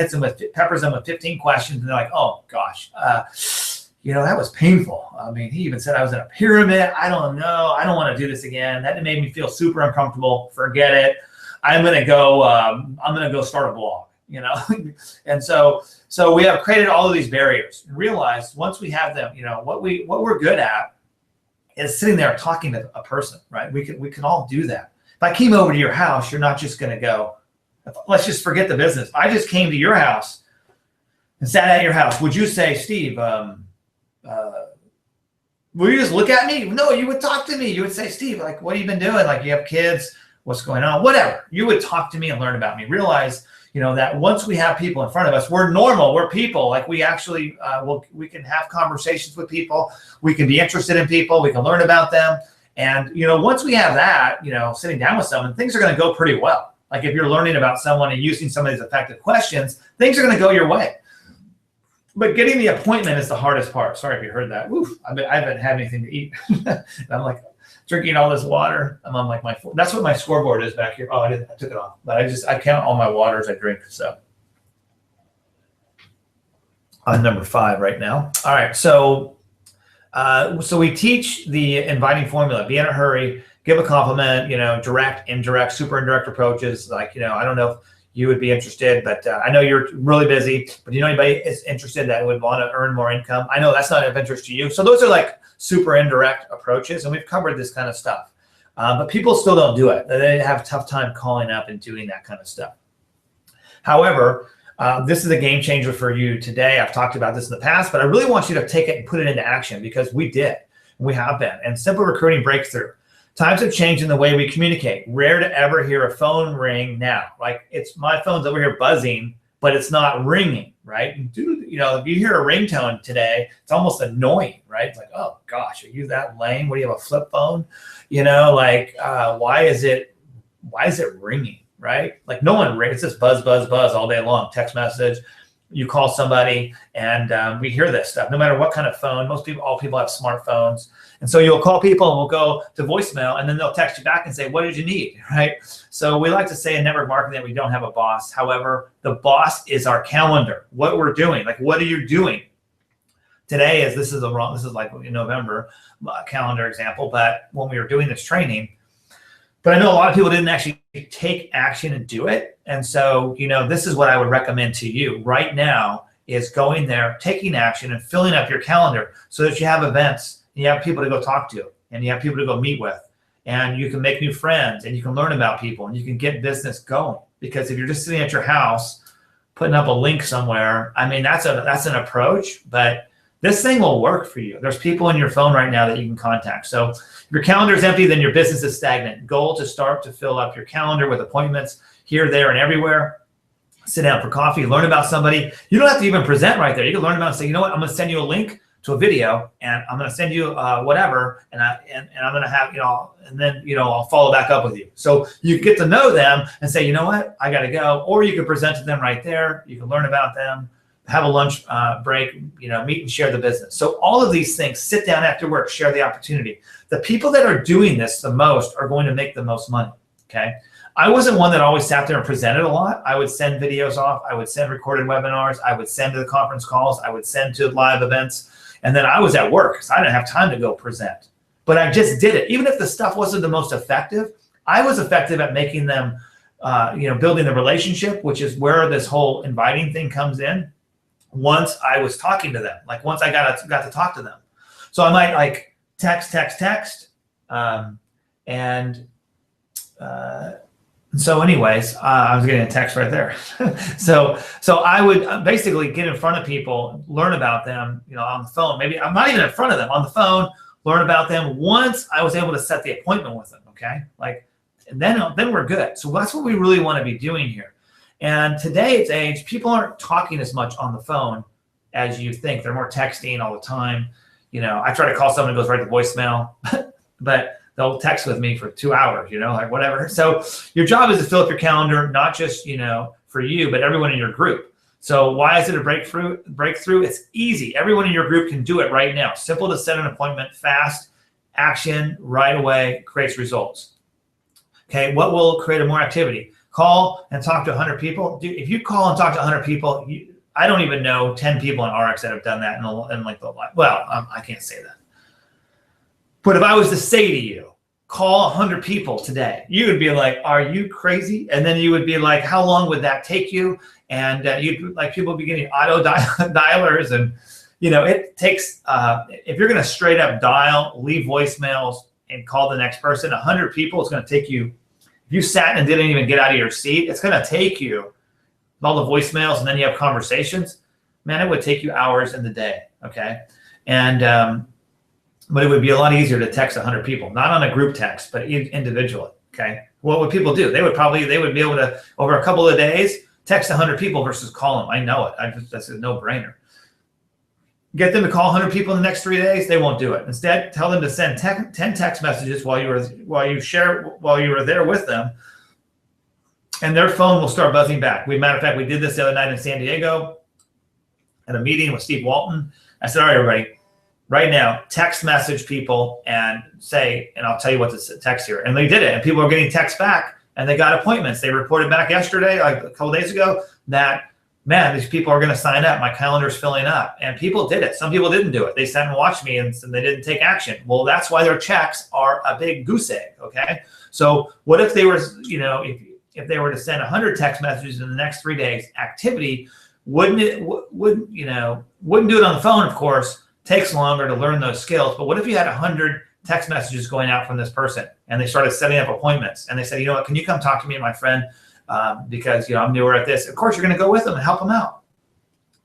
peppers them with 15 questions. And they're like, oh gosh, that was painful. I mean, he even said I was in a pyramid. I don't know. I don't want to do this again. That made me feel super uncomfortable. Forget it. I'm going to go start a blog. And so we have created all of these barriers and realized once we have them, what we're good at is sitting there talking to a person, right? We can all do that. If I came over to your house, you're not just going to go, let's just forget the business. I just came to your house and sat at your house. Would you say, Steve, will you just look at me? No, you would talk to me. You would say, Steve, like, what have you been doing? Like, you have kids, what's going on? Whatever. You would talk to me and learn about me. Realize that once we have people in front of us, we're normal, we're people. Like we actually, we can have conversations with people. We can be interested in people. We can learn about them. And, once we have that, sitting down with someone, things are going to go pretty well. Like if you're learning about someone and using some of these effective questions, things are going to go your way. But getting the appointment is the hardest part. Sorry if you heard that. Oof, I haven't had anything to eat. And I'm like drinking all this water. I'm on like that's what my scoreboard is back here. Oh, I took it off. But I count all my waters I drink. So on number 5 right now. All right. So we teach the inviting formula. Be in a hurry. Give a compliment. Direct, indirect, super indirect approaches. Like I don't know if you would be interested, but I know you're really busy. But anybody is interested that would want to earn more income? I know that's not of interest to you. So those are like super indirect approaches, and we've covered this kind of stuff. But people still don't do it. They have a tough time calling up and doing that kind of stuff. However, this is a game changer for you today. I've talked about this in the past, but I really want you to take it and put it into action because we did. We have been. And simple recruiting breakthrough. Times have changed in the way we communicate. Rare to ever hear a phone ring now. Like my phone's over here buzzing, but it's not ringing, right? Dude, if you hear a ringtone today, it's almost annoying, right? It's like, oh gosh, are you that lame? What do you have, a flip phone? Why is it ringing, right? Like no one rings. It's just buzz, buzz, buzz all day long. Text message. You call somebody, and we hear this stuff. No matter what kind of phone, all people have smartphones. And so you'll call people and we'll go to voicemail and then they'll text you back and say, what did you need, right? So we like to say in network marketing that we don't have a boss. However, the boss is our calendar, what we're doing. Like, what are you doing? Today this is like in November calendar example, but when we were doing this training, but I know a lot of people didn't actually take action and do it. And so, this is what I would recommend to you right now is going there, taking action and filling up your calendar so that you have events. You have people to go talk to, and you have people to go meet with, and you can make new friends, and you can learn about people, and you can get business going. Because if you're just sitting at your house, putting up a link somewhere, I mean, that's an approach, but this thing will work for you. There's people in your phone right now that you can contact. So if your calendar is empty, then your business is stagnant. Goal to start to fill up your calendar with appointments here, there, and everywhere. Sit down for coffee, learn about somebody. You don't have to even present right there. You can learn about and say, you know what, I'm going to send you a link to a video, and I'm going to send you whatever, and I'm going to have, and then, I'll follow back up with you. So you get to know them and say, you know what, I got to go. Or you can present to them right there. You can learn about them, have a lunch break, meet and share the business. So all of these things, sit down after work, share the opportunity. The people that are doing this the most are going to make the most money, okay? I wasn't one that always sat there and presented a lot. I would send videos off. I would send recorded webinars. I would send to the conference calls. I would send to live events. And then I was at work, so I didn't have time to go present. But I just did it. Even if the stuff wasn't the most effective, I was effective at making them, building the relationship, which is where this whole inviting thing comes in. Once I was talking to them, like once I got to talk to them. So I might like text, So anyways, I was getting a text right there. so I would basically get in front of people, learn about them, on the phone. Maybe I'm not even in front of them, on the phone, learn about them. Once I was able to set the appointment with them, okay? And then we're good. So that's what we really want to be doing here. And today's age, people aren't talking as much on the phone as you think. They're more texting all the time. I try to call someone who goes right to voicemail, but they'll text with me for 2 hours, whatever. So your job is to fill up your calendar, not just, for you, but everyone in your group. So why is it a breakthrough? It's easy. Everyone in your group can do it right now. Simple to set an appointment, fast, action right away, creates results. Okay, what will create a more activity? Call and talk to 100 people. Dude, if you call and talk to 100 people, I don't even know 10 people in ARIIX that have done that I can't say that. But if I was to say to you, call 100 people today, you would be like, are you crazy? And then you would be like, how long would that take you? And people would be getting auto dialers. And, it takes, if you're going to straight up dial, leave voicemails, and call the next person, 100 people, it's going to take you, if you sat and didn't even get out of your seat, it's going to take you all the voicemails, and then you have conversations. Man, it would take you hours in the day, okay? And, but it would be a lot easier to text 100 people, not on a group text, but individually, okay? What would people do? They would be able to, over a couple of days, text 100 people versus call them. I know it. That's a no-brainer. Get them to call 100 people in the next 3 days, they won't do it. Instead, tell them to send 10 text messages while you were there with them, and their phone will start buzzing back. Matter of fact, we did this the other night in San Diego at a meeting with Steve Walton. I said, all right, everybody, right now, text message people and say, and I'll tell you what to text here. And they did it, and people are getting texts back, and they got appointments. They reported back yesterday, like a couple days ago, that, man, these people are going to sign up. My calendar's filling up. And people did it. Some people didn't do it. They sat and watched me, and they didn't take action. Well, that's why their checks are a big goose egg, okay? So what if they were, if they were to send 100 text messages in the next 3 days, activity, wouldn't do it on the phone, of course. Takes longer to learn those skills. But what if you had 100 text messages going out from this person, and they started setting up appointments, and they said, what, can you come talk to me and my friend? Because I'm newer at this. Of course, you're going to go with them and help them out.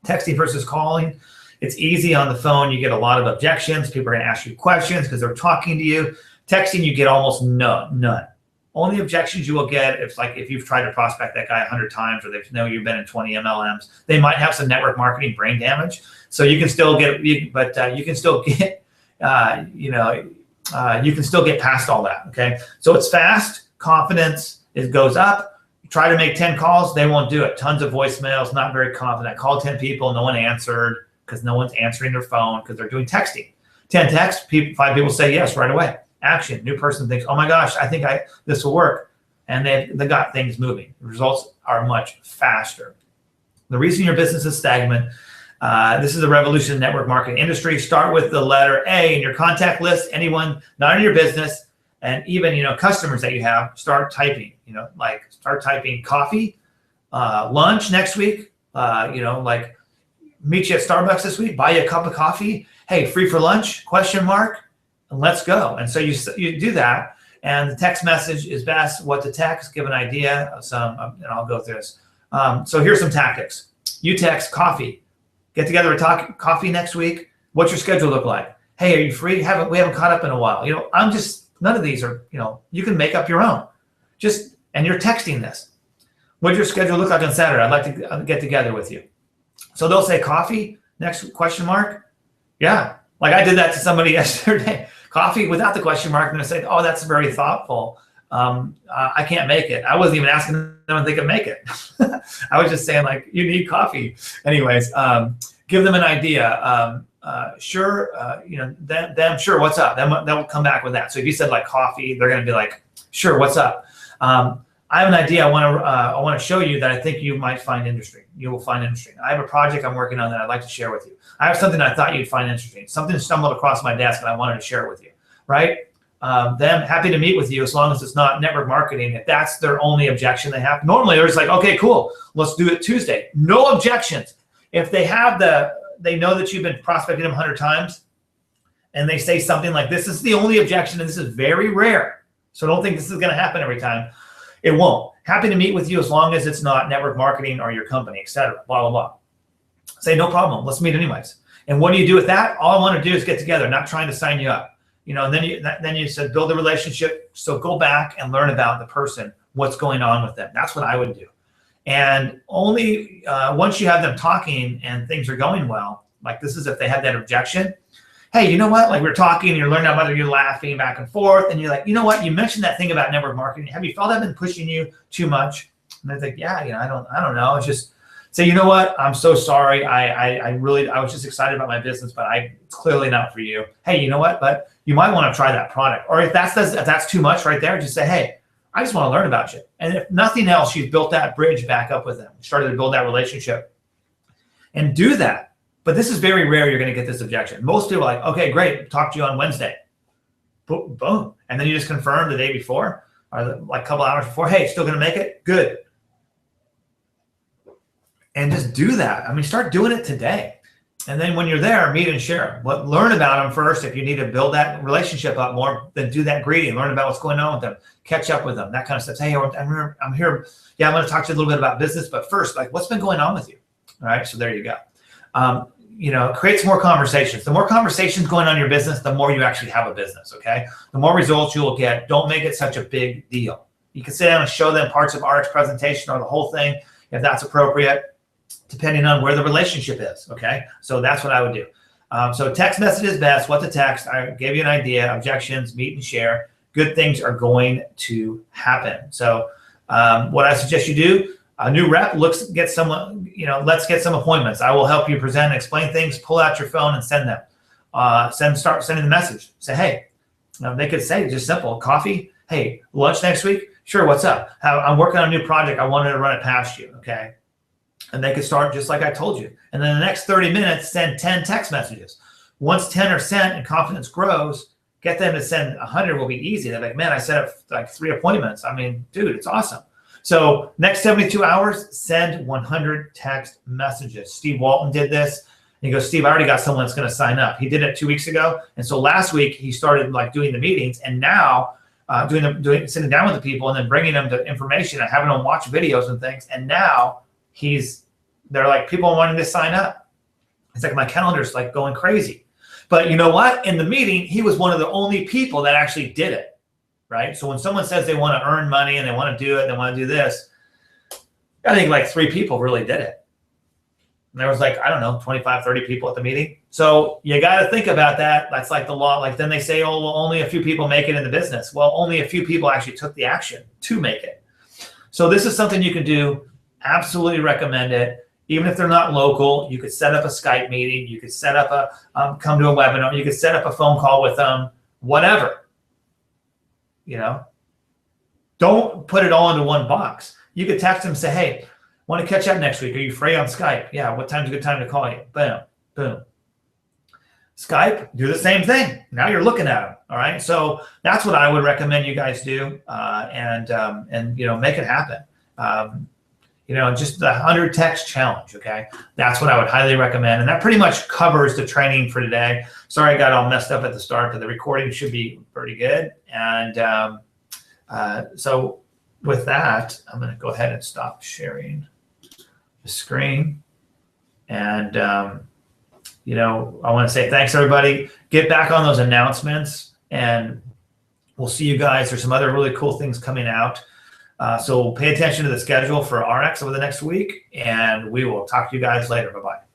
Texting versus calling. It's easy on the phone. You get a lot of objections. People are going to ask you questions because they're talking to you. Texting, you get almost none. Only objections you will get if you've tried to prospect that guy 100 times, or they know you've been in 20 MLMs. They might have some network marketing brain damage. So you can still get, you can still get past all that. Okay. So it's fast, confidence, it goes up. Try to make 10 calls, they won't do it. Tons of voicemails, not very confident. Called 10 people, no one answered because no one's answering their phone because they're doing texting. 10 texts, 5 people say yes right away. Action. New person thinks, oh my gosh, I think this will work. And they got things moving. The results are much faster. The reason your business is stagnant, this is the revolution in the network marketing industry. Start with the letter A in your contact list. Anyone not in your business, and even customers that you have, start typing. Start typing coffee, lunch next week. Meet you at Starbucks this week. Buy you a cup of coffee. Hey, free for lunch? ? And let's go. And so you do that, and the text message is best. What to text? Give an idea of some, and I'll go through this. So here's some tactics. You text coffee. Get together and talk coffee next week. What's your schedule look like? Hey, are you free? We haven't caught up in a while. None of these are, you can make up your own. And you're texting this. What's your schedule look like on Saturday? I'd like to get together with you. So they'll say coffee, next ? Yeah. Like I did that to somebody yesterday. Coffee without the question mark. And they say, oh, that's very thoughtful. I can't make it. I wasn't even asking them if they could make it. I was just saying you need coffee. Anyways, give them an idea. Sure. Them sure. What's up? They'll come back with that. So if you said coffee, they're going to be like, sure. What's up? I have an idea. I want to show you that I think you might find interesting. You will find interesting. I have a project I'm working on that I'd like to share with you. I have something I thought you'd find interesting. Something stumbled across my desk and I wanted to share it with you. Right? Them happy to meet with you as long as it's not network marketing. If that's their only objection they have, normally they're just like, okay, cool. Let's do it Tuesday. No objections. If they they know that you've been prospecting them 100 times, and they say something like, this is the only objection, and this is very rare. So don't think this is going to happen every time. It won't. happy to meet with you as long as it's not network marketing or your company, etc. Blah, blah, blah. Say, no problem. Let's meet anyways. And what do you do with that? All I want to do is get together, not trying to sign you up. And then you said build a relationship. So go back and learn about the person, what's going on with them. That's what I would do. And only once you have them talking and things are going well, like this is if they had that objection. Hey, you know what? Like we're talking and you're learning about it, you're laughing back and forth. And you're like, you know what? You mentioned that thing about network marketing. Have you felt I've been pushing you too much? And I think, yeah, I don't know. It's just say, you know what? I'm so sorry. I was just excited about my business, but it's clearly not for you. Hey, you know what? But you might want to try that product. Or if that's too much right there, just say, hey, I just want to learn about you. And if nothing else, you've built that bridge back up with them, started to build that relationship. And do that. But this is very rare you're going to get this objection. Most people are like, okay, great, talk to you on Wednesday. Boom. And then you just confirm the day before or like a couple hours before, hey, still going to make it? Good. And just do that. I mean, start doing it today. And then when you're there, meet and share. Learn about them first. If you need to build that relationship up more, then do that greeting. Learn about what's going on with them. Catch up with them. That kind of stuff. Hey, I'm here. Yeah, I'm going to talk to you a little bit about business. But first, like, what's been going on with you? All right, so there you go. Creates more conversations. The more conversations going on in your business, the more you actually have a business, okay? The more results you will get. Don't make it such a big deal. You can sit down and show them parts of ARIIX presentation or the whole thing if that's appropriate, depending on where the relationship is, okay? So that's what I would do. So text message is best. What to text? I gave you an idea. Objections, meet and share. Good things are going to happen. So what I suggest you do, a new rep, let's get some appointments. I will help you present and explain things. Pull out your phone and send them. Start sending the message. Say, hey, they could say just simple, coffee. Hey, lunch next week? Sure, what's up? I'm working on a new project. I wanted to run it past you, okay? And they could start just like I told you. And then the next 30 minutes, send 10 text messages. Once 10 are sent and confidence grows, get them to send 100 will be easy. They're like, man, I set up like 3 appointments. I mean, dude, it's awesome. So next 72 hours, send 100 text messages. Steve Walton did this. And he goes, Steve, I already got someone that's going to sign up. He did it 2 weeks ago. And so last week he started like doing the meetings and now sitting down with the people and then bringing them to information and having them watch videos and things. And now they're like, people are wanting to sign up. It's like my calendar's like going crazy. But you know what? In the meeting, he was one of the only people that actually did it. Right? So when someone says they want to earn money and they want to do it, they want to do this, I think like 3 people really did it. And there was like, I don't know, 25, 30 people at the meeting. So you got to think about that. That's like the law. Like then they say, oh, well, only a few people make it in the business. Well, only a few people actually took the action to make it. So this is something you can do. Absolutely recommend it. Even if they're not local, you could set up a Skype meeting. You could set up come to a webinar. You could set up a phone call with them, whatever. Don't put it all into one box. You could text them and say, hey, want to catch up next week? Are you free on Skype? Yeah, what time's a good time to call you? Boom, boom. Skype, do the same thing. Now you're looking at them, all right? So that's what I would recommend you guys do and make it happen. Just the 100 text challenge, okay? That's what I would highly recommend. And that pretty much covers the training for today. Sorry I got all messed up at the start, but the recording should be pretty good. And so with that, I'm going to go ahead and stop sharing the screen. And, I want to say thanks, everybody. Get back on those announcements, and we'll see you guys. There's some other really cool things coming out. So pay attention to the schedule for ARIIX over the next week, and we will talk to you guys later. Bye-bye.